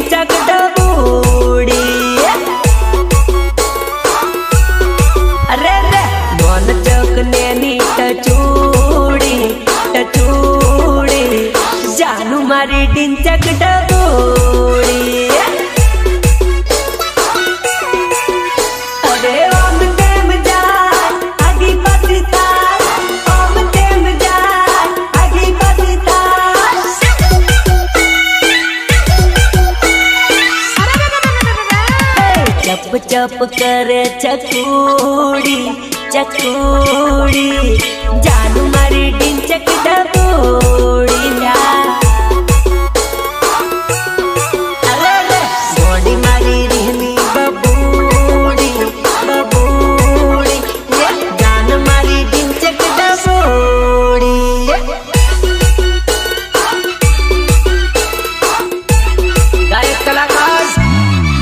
ढिंचक डबूड़ी। अरे रे मोन चौक ने नी टचूड़ी टचूड़ी जानू मारी ढिंचक डबूड़ी। अरे ओम तेम जाय आगी पसीता ओम तेम जाय आगी पसीता। चप चप करे चकूड़ी चकूड़ी जानू मारी ढिंचक डबूड़ी। अरे रे बॉडी मारी रहनी बबूड़ी बबूड़ी जान मारी ढिंचक डबूड़ी। गायक कलाकार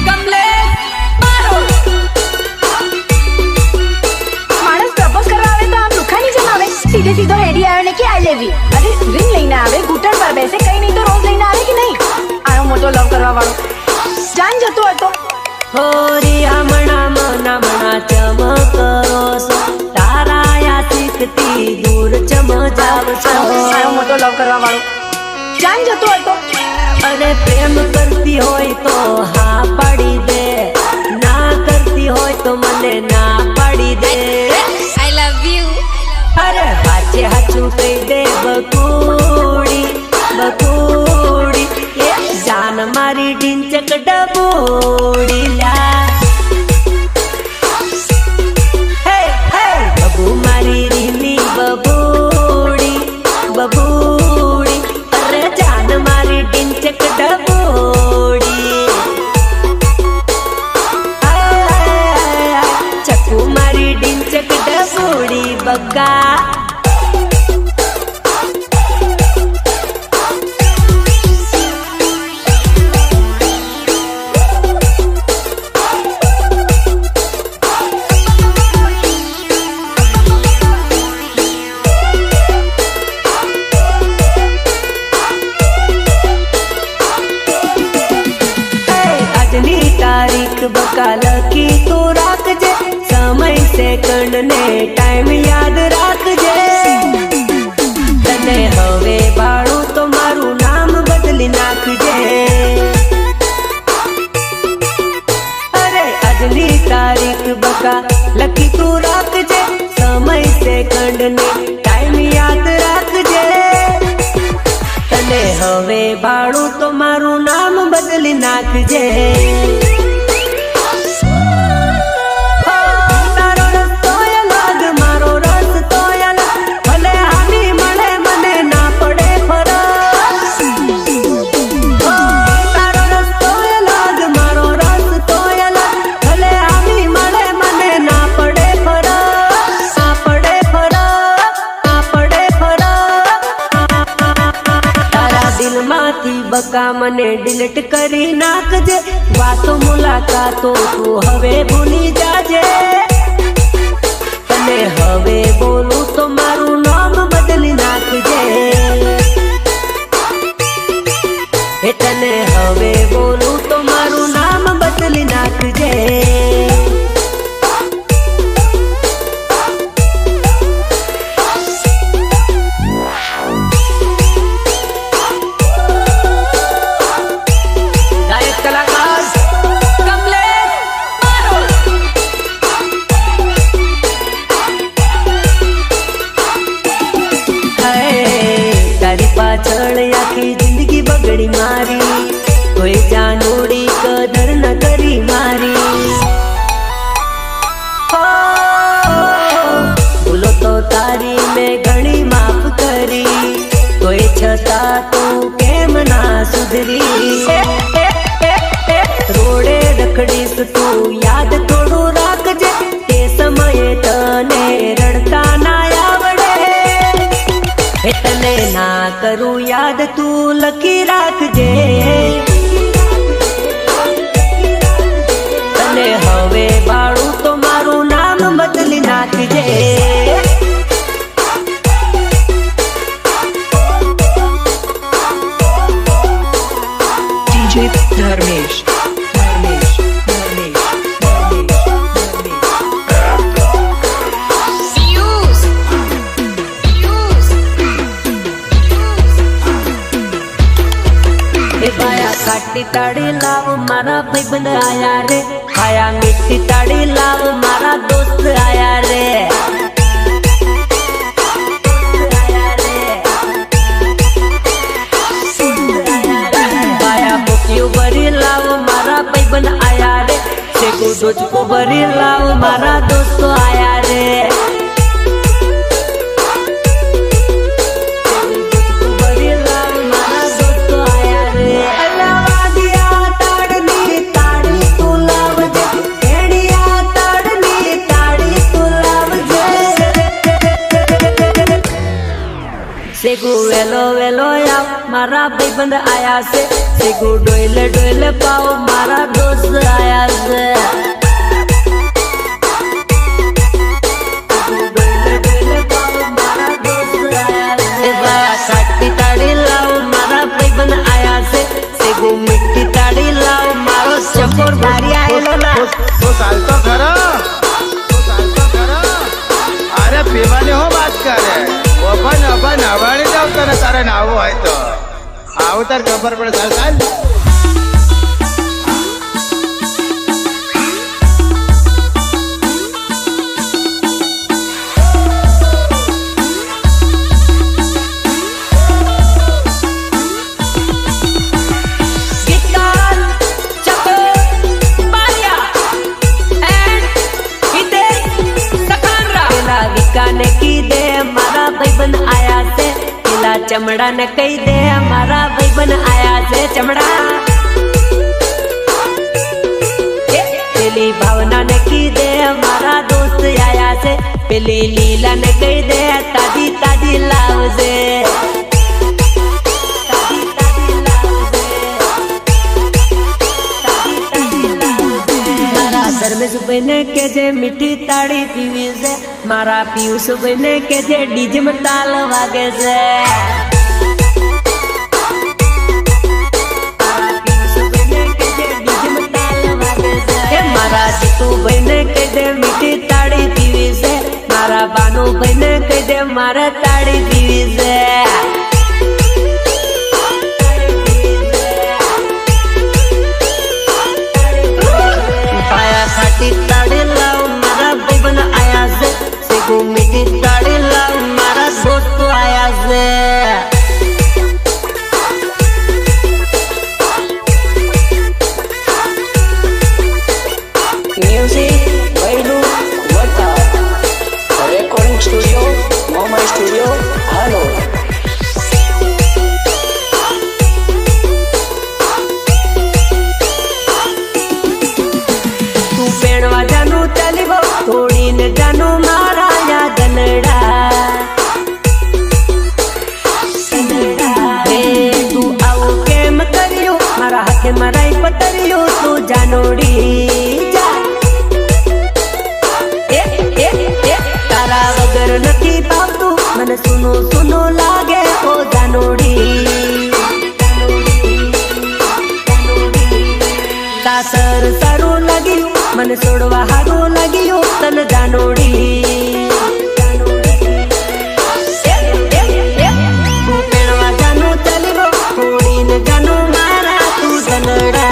कमले मारो। माणस प्रपोज કરવા આવે તો આમ લુખાની જેમ આવે, સીધે સીધો હેડી આવ્યો ને કે આઈ લવ યુ। અરે રિંગ લઈને આવે, ઘૂંટણ પર બેસે, કઈ નહીં તો રોજ લઈને આવે કે નહીં। આનો મોટો લવ કરવા વાળો જાન જતો હતો। હોરી હમણા મના મના ચમકરો સો તારાયા શીખતી દૂર ચમ જાવ છો। આનો મોટો લવ કરવા વાળો જાન જતો હતો। अरे प्रेम करती होय तो हाँ पाड़ी दे, ना करती होय तो मने ना पाड़ी दे। I love you। अरे हाचे हाचू कही दे बकूड़ी बकूड़ी ये जान मारी ढिंचक डबूड़ी ला। हे हे बबू मारी रीनी बबूड़ी बबूड़ी अरे जान मारी ढिंचक डबूड़ी। चकू मारी ढिंचक डबूड़ी बग्गा। આજની તારીખ બકાલ કી તું રાખજે, સમય સેકન્ડ ને ટાઈમ યાદ રાખજે। તને હવે બાળું તો મારું નામ બદલી નાખજે। અરે આજની તારીખ બકાલ કી તું રાખજે, સમય સેકન્ડ ને ટાઈમ યાદ રાખજે। તને હવે બાળું તો મારું નામ બદલી નાખજે। તારો રસ્તો અલગ મારો રસ્તો અલગ, ભલે હાની મળે મને ના પડે ફરક। તારો રસ્તો અલગ મારો રસ્તો અલગ, ભલે હાની મળે મને ના પડે ફરક ના પડે ફરક ના પડે ફરક। તારા દિલમાંથી બકા મને ડિલીટ કરી નાખજે, વાતો મુલાકાતો તું હવે ભૂલી જાજે। તને હવે બોલું તો મારું નામ બદલી નાખજે। હે તને હવે બોલું તો મારું નામ બદલી નાખજે। गायक कलाकार कमले मारो। तारी पाछळ आखी जिंदगी बगड़ी मारी, कोई जानोड़ी कदर न करी मारी। भूलो तो तारी में घणी माफ करी, कोई छता तू केम ना सुधरी। रोडे रखड़ीस तू याद थोड़ू राखजे, ते समये तने रड़ता ना आवड़े। हे तने ना करू याद तू लकी राखजे। धर्मेश धर्मेश धर्मेश काटी ताड़ी लाव मारा भाईबंद आया रे, खाया मिट्टी ताड़ी लाव मारा दोस्त आया रे। खाया बुकियो भरी लाव मारा भाईबंद आया रे, सेकू दूध को भरी लाव मारा दोस्त आया रे। सेगू वेलो वेलो आओ मारा भाईबंद आया से, सेगू डोइले डोइले पाओ मारा दोस्त आया से। डोइले डोइले पाओ मारा दोस्त आया से। बाया काटी ताड़ी लाओ मारा भाईबंद आया से, सेगू मिट्टी ताड़ी लाओ मारो चकोर भारी आएलो ना। तो साल तो खरा अरे पीवाने हो बात करे अपन अपन हवाड़ी जाऊ तर तारे नाव है तो आव तर खबर पड़े साल साल की दे मारा भाईबंद आया से, किला चमड़ा ने कही दे हमारा भाईबंद आया से चमड़ा। पहली भावना ने की दे हमारा दोस्त आया से, पहली लीला ने कही दे ताजी ताजी लाव से। धर्मेश बने के जे मिट्टी ताड़ी पीवी से, मारा पीयूष बने के जे डीजे में ताल वागे से। मारा जीतू बने के जे मिट्टी ताड़ी पीवी से, मारा बानू बने के जे मारा ताड़ी पीवी से। खाटी ताड़ी लाओ मारा भाईबंद आया से, सेगू मिट्टी ताड़ी लाओ मारा दोस्त आया से। Music, Bailu, Workout, Recording Studio, Mama Studio, Hello. थोड़ी न जानू मारा या गनड़ा तू आओ के मत करियो मारा हाथ मराई पतरियो तू जानोड़ी जा। तारा वगर नथी पावतू मन सुनो सुनो लागे ओ जानोड़ी। सासर सारू लगियो मन सोड़वा हारू लगियो तन जानोड़ी। तू पेड़वा जानू चलियो थोड़ी न जानू मारा तू जनड़ा।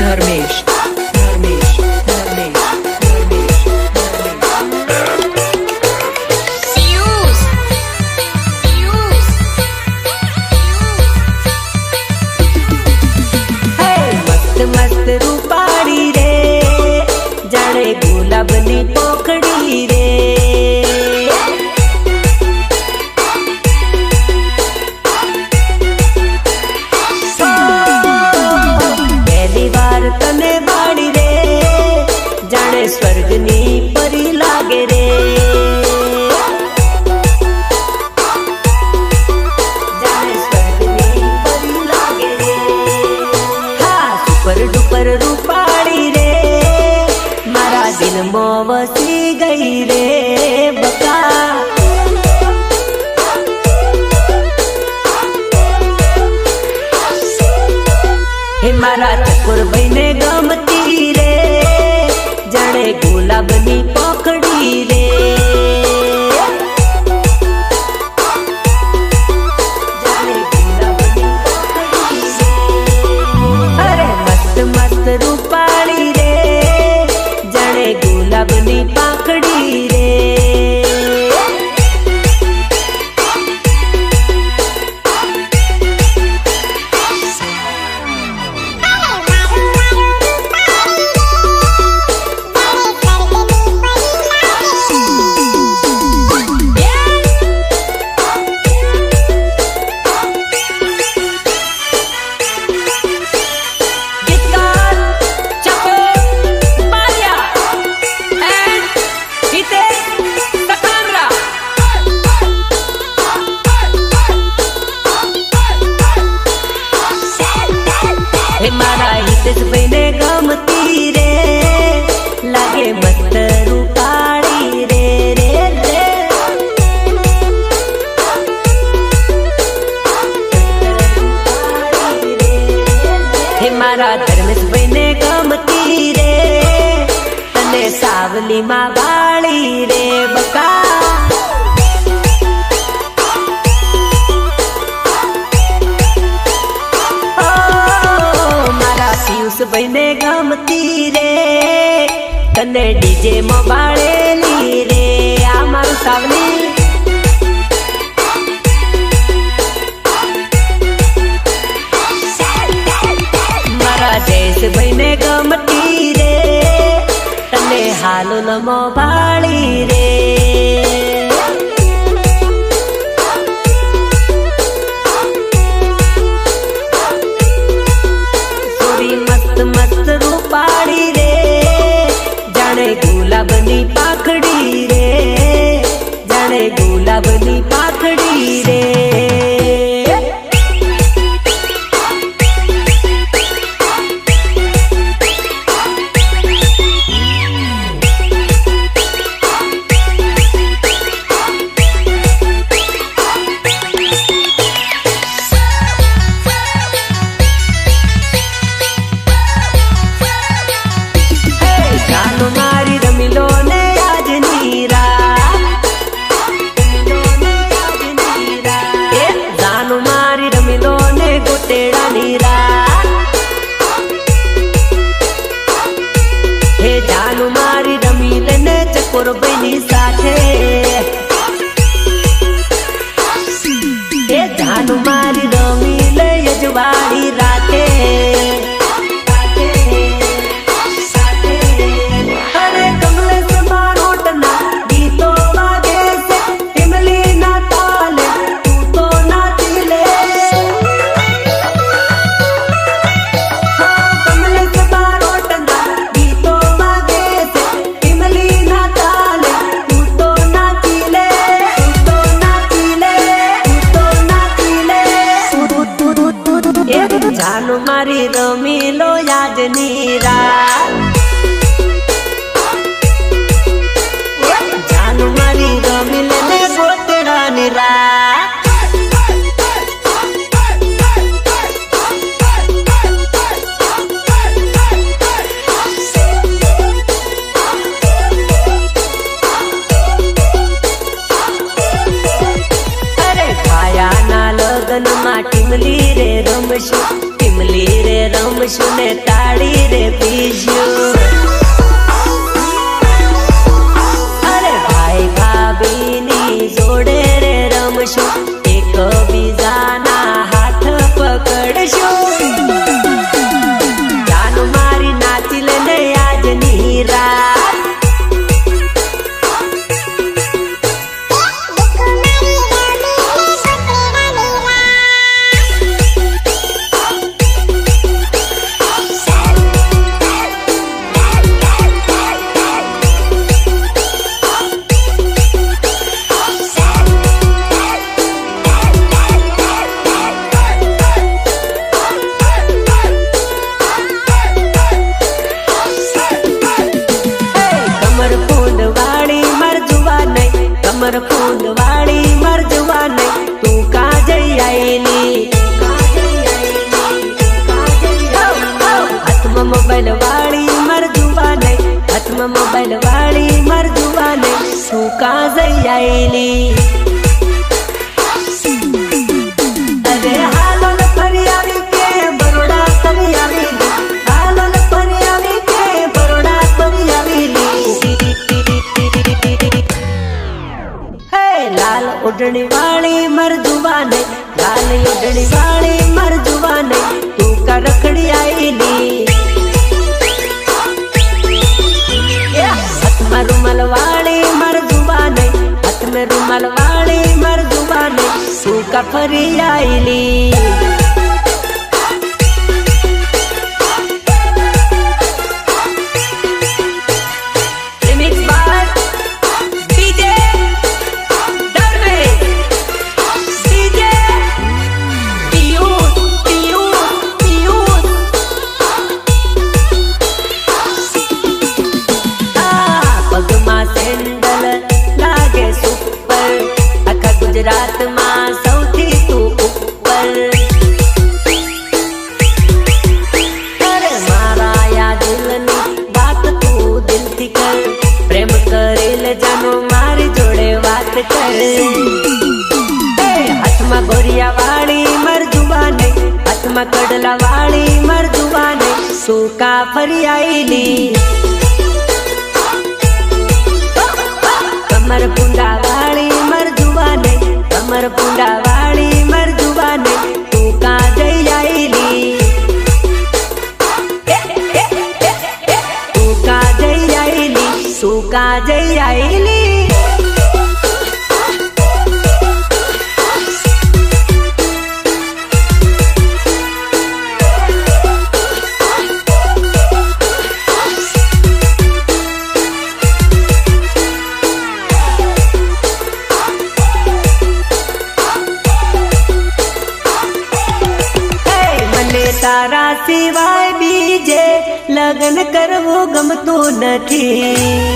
ધર્મેશ ધર્મેશ ધર્મેશ ધર્મેશ મસ્ત મસ્ત રૂપાળી રે જાણે ગુલાબની પોખડી રે પહેલી વાર તને બાળી રે જાણે સ્વર્ગની પરી લાગે રે સુપર ડુપર રૂપાળી રે મારા દિલમાં વસી ગઈ રે બકા હે મારા ચકોર ભાઈને ગમતી રે જાણે ગુલાબની પોખડી રે રૂપાળી રે જાણે ગુલાબની પાંખડી રે મારા હિતેશભાઈને ગમતી રે લાગે મસ્ત રૂપાળી રે રે રે હે મારા ધર્મેશભાઈને ગમતી રે તને સાવલીમાં વાળી રે બકા ભાઈને ગમતી રે તને ડીજે માં બાળેલી રે આ મારું સાવલી મારા જયેશભાઈને ગમતી રે તને હાલો નમો બાળી રે મસ્ત રૂપાળી રે જાણે ગુલાબની પાંખડી રે જાણે ગુલાબની પાંખડી રે મારી રમીલો ને આજની રાત જાનું મારી રમીલો ને ગોટેડાની રાત હે જાનું મારી રમીલે ને ચકોર ભાઈની સાથે હે જાનું મારી રમીલે યજવાડી રાતે જાનું મારી રમીલો યાદની રાત જાનું મારી રમીલે ને ગોતડાની રાત અરે ભાયાના લગ્નમાં ટીમલી રે રમશું ટીમલી રે રમ રમશું ને તાળી રે પીશું. અરે ભાઈ ભાભીની જોડે રે રમશું, એક બીજાના હાથ પકડશું. જાન મારી નાચી લે ને આજની રાત. કમર ફૂંદ વાળી મરજવા નહીં, તું કા જઈ આયેલી. હાથમાં મોબાઈલ વાળી મરજવા નહીં, હાથમાં મોબાઈલ વાળી મરજવા નહીં, તું કા જઈ આયેલી. અરે હાલો ને ફરી આવી કે બરોડા ફરી આવી, હાલો ને ફરી આવી કે બરોડા ફરી આવેલી. લાલ ઓઢણી વાળી મરજુવા નહીં, લાલ ઓઢણી વાળી મરજુવા નહીં, તું કા રખડી આયેલી. હાથમાં રૂમાલ વાળી મરજુવા નહીં, હાથમાં રૂમાલ વાળી મરજુવા નહીં, તું કા ફરી આયેલી. ગુજરાતમાં સૌથી તું ઉપર. અરે મારા યા દિલની વાત તું દિલથી કર, પ્રેમ કરેલ જાનો મારી જોડે વાત કર. હાથમાં ગોરિયા વાળી મરજુવા નહીં, હાથમાં કડલા વાળી મરજુવા નહીં, તું કા ફરી આયેલી. કમર પુંડા વાળી મરજુવા નહીં, કમર પુંડા વાળી મરજુવા નહીં, તું કા જઈ આયેલી. તું કા જઈ આયેલી, તું કા જઈ આયેલી. તારા સિવાય બીજે લગ્ન કરવું ગમતું નથી.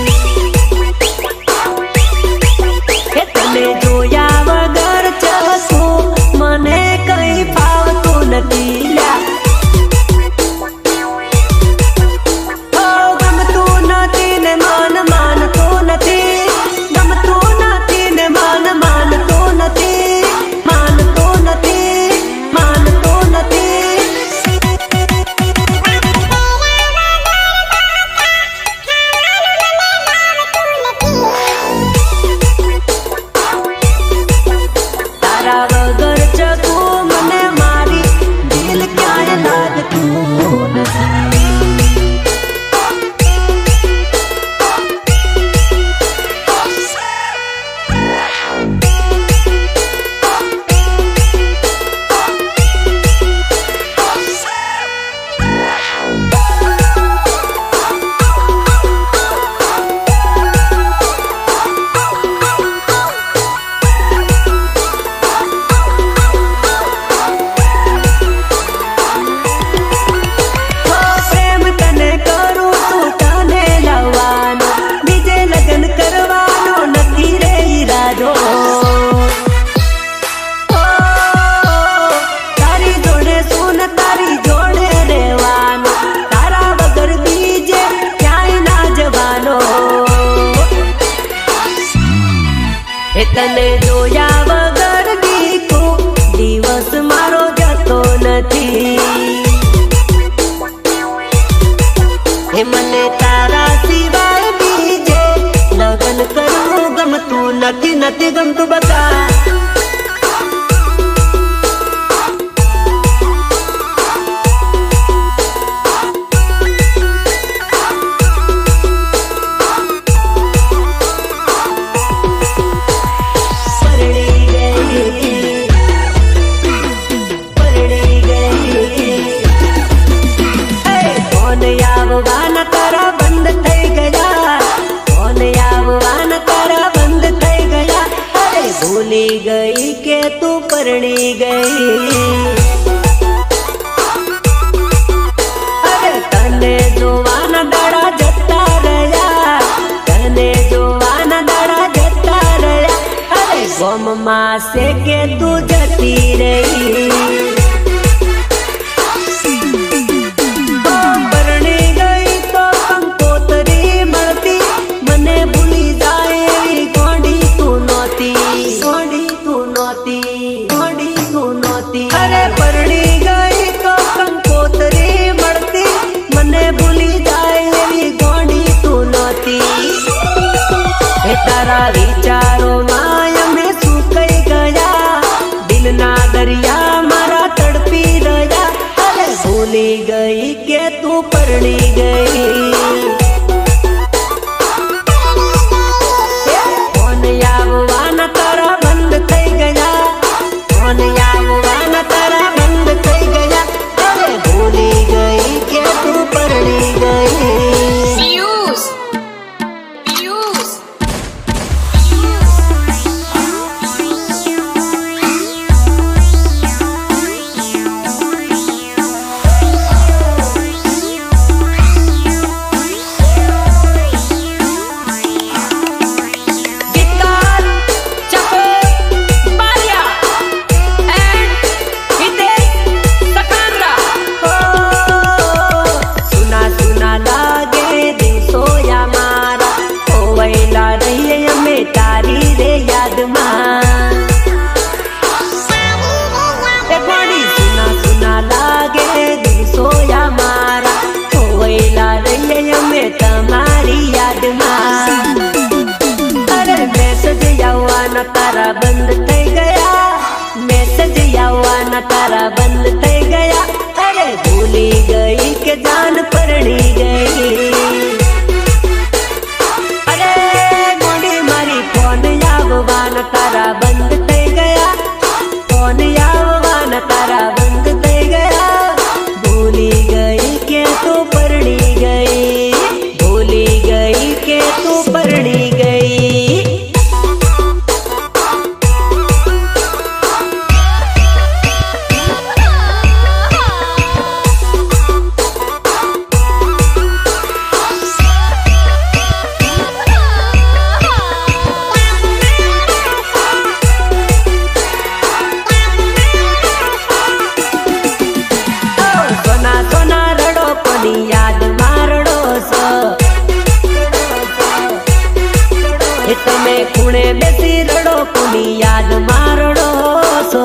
તને જોયા વગર ચસું મને કઈ ફાવતું નથી. ગમતું નથી ને મન માનતું નથી, ગમતું નથી ને મન માનતું નથી, માનતું નથી, માનતું નથી. से के तू जती रही परणी गई तो कंकोतरी मरती मने भूली जाए गोंडी तू नोती गोंडी तू नोती गोंडी तू नोती अरे परणी गई तो कंकोतरी मरती मने भूली जाए गोंडी तू नोती तारा विचारो माया में सुकई गया दिल ना दरिया मारा तड़पी रहा अरे भूली गई के तू परणी गई फोन आववाना तारा बंद थई गया फोन आववाना तारा बंद थई गया अरे भूली गई के तू परणी गई तारा बंद थई गया मैसेज आववाना तारा बंद थई गया अरे भूली गई के जान परणी गई अरे गोंडी मारी फोन आववाना तारा बंद थई गया फोन आववाना तारा बंद थई गया भूली गई के तू परणी गई भूली गई के तू परणी गई याद मारड़ो सो તમે ખૂણે બેસી રડો કોની યાદ મારડો છો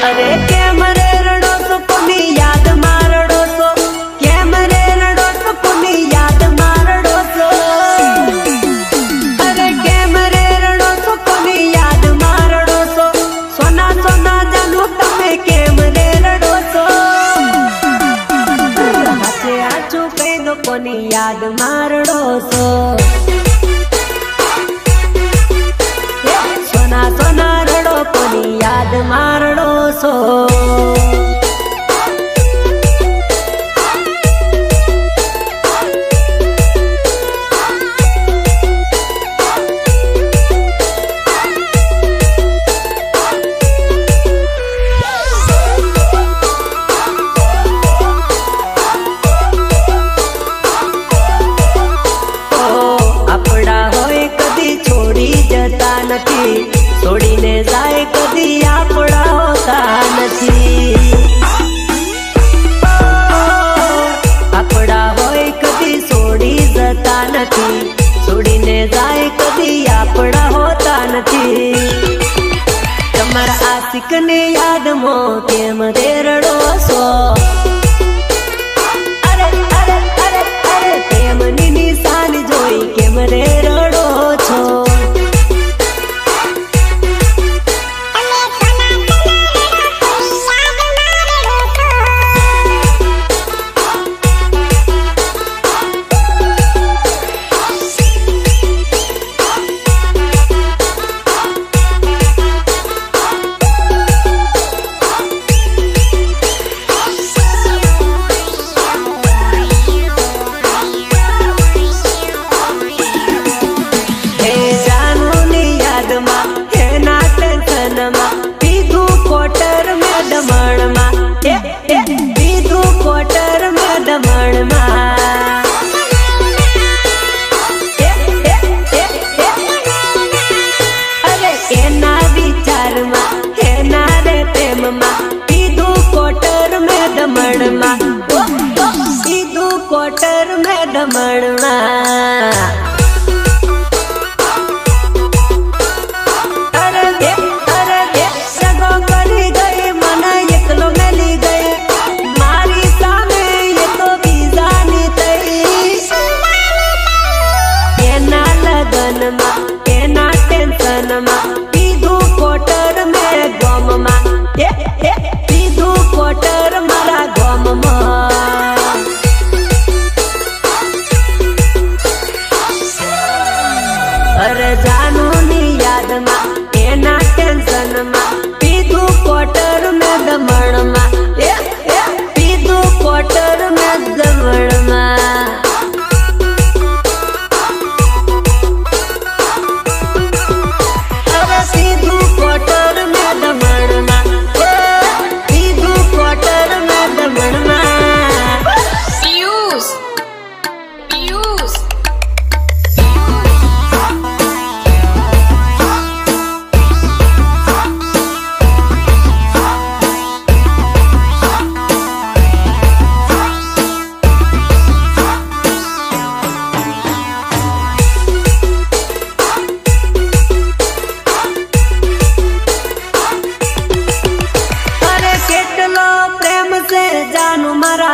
અરે કેમ રે રડો છો કોની યાદ મારડો છો કેમ રે રડો છો કોની યાદ મારડો છો અરે કેમ રે રડો છો કોની યાદ મારડો છો સોના સોના જાનું તમે કેમ રે રડો છો કોની યાદ મારડો છો સોના સોના રડો કોની યાદ મારડો છો છોડીને જાય કદી આપણા હોતા નથી આપણા હોય કદી છોડી જતા નથી છોડીને જાય કદી આપણા હોતા નથી તમારા આશિકને યાદમાં કેમ રે રડો છો અરે અરે અરે અરે તેમની નિશાન જોઈ કેમ રે રડો છો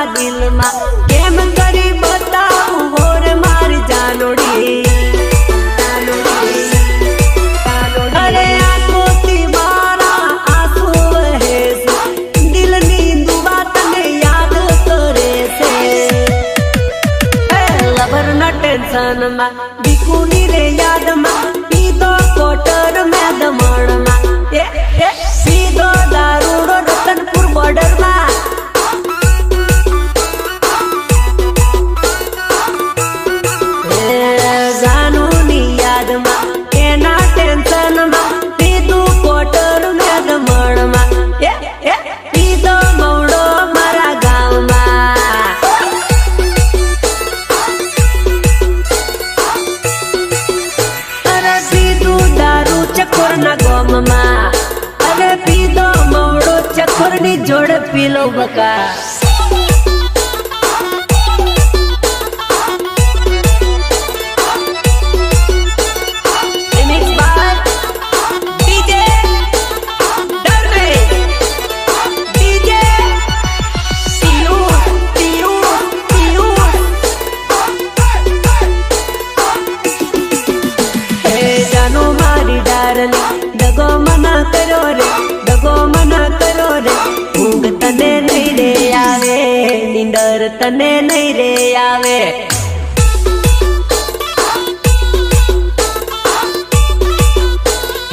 દિલમાં કેમ કરી બતાવું હોર મારી જાનોડી અરે આંખોથી મારા આંસુ વહે છે દિલની દુઆ તને યાદ કરે છે લવરના ટેન્શનમાં બીકુની રે યાદમાં પીધો કોટર મેં દમણમાં પીધો દારૂડો રતનપુર બોર્ડરમાં જાનુની યાદમાં એના ટેન્શનમાં પીધું કોટર મેં દમણમાં પીધો મવડો મારા ગામમાં અરે પીધું દારૂ ચકોરના ગોમમાં અરે પીધો મવડો ચકોરની જોડે પીલો બકા દગો મના કરો રે દગો મના કરો રે ઊંઘ તને નહીં રે આવે નીંદર તને નહીં રે આવે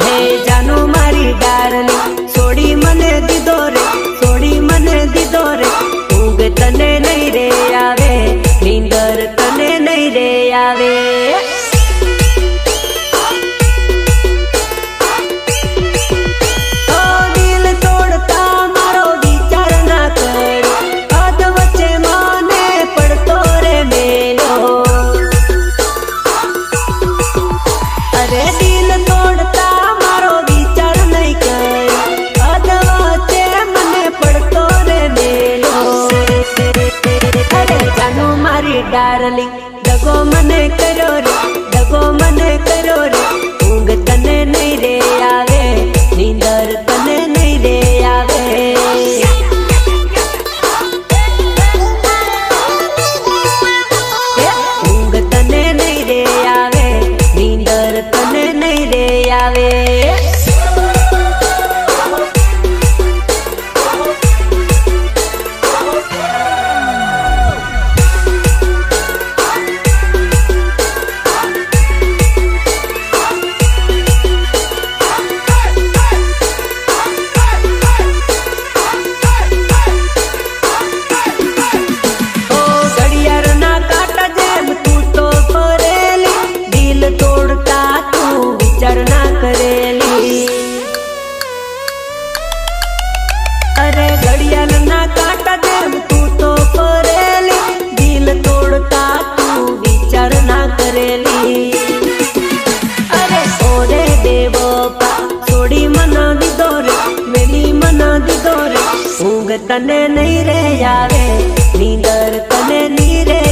હે જાનુ મારી ડાર્લિંગ છોડી મને દીધો રે છોડી મને દીધો રે ઊંઘ તને નહીં રે આવે નીંદર તને નહીં રે આવે ડાર્લિંગ દગો મને કર્યો રે દગો મને કર્યો રે ઊંઘ તને નહીં રે આવે નીંદર તને નહીં રે આવે ઊંઘ તને નહીં રે આવે નીંદર તને નહીં રે આવે અરે ઘડિયાળના કાંટા જેમ તું તો ફરેલી દિલ તોડતા તું વિચાર ના કરેલી અરે ઓરે દેવો પા છોડી મના દીધો રે મેલી મના દીધો રે ઊંઘ તને નહીં રે આવે નીંદર તને નહીં રે